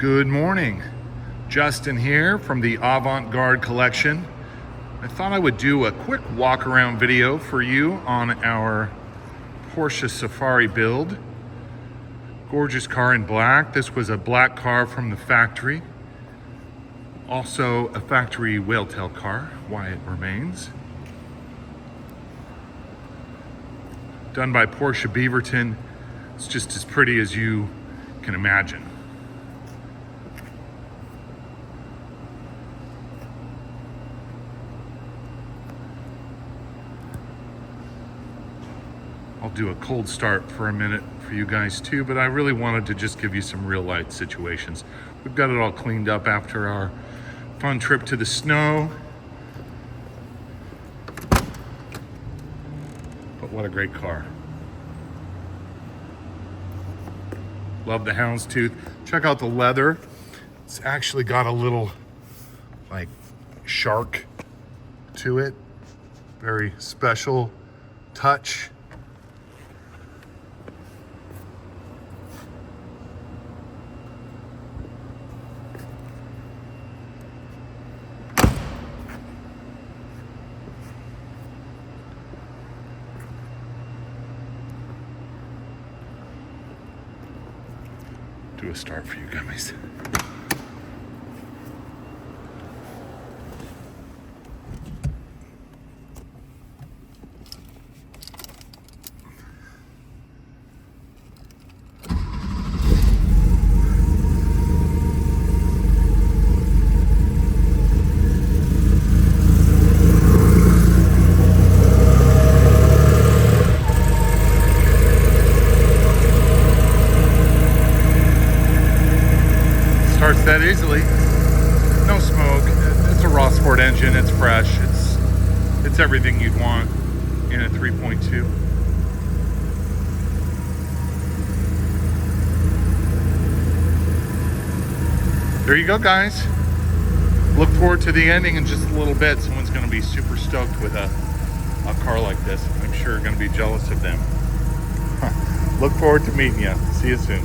Good morning, Justin here from the Avant-Garde collection. I thought I would do a quick walk around video for you on our Porsche Safari build. Gorgeous car in black. This was a black car from the factory. Also a factory whale-tail car, why it remains. Done by Porsche Beaverton. It's just as pretty as you can imagine. I'll do a cold start for a minute for you guys too, but I really wanted to just give you some real light situations. We've got it all cleaned up after our fun trip to the snow. But what a great car. Love the houndstooth. Check out the leather. It's actually got a little like shark to it. Very special touch. Do a start for you guys. Starts that easily. No smoke. It's a raw sport engine. It's fresh. It's everything you'd want in a 3.2. There you go, guys. Look forward to the ending in just a little bit. Someone's going to be super stoked with a car like this. I'm sure going to be jealous of them. Look forward to meeting you. See you soon.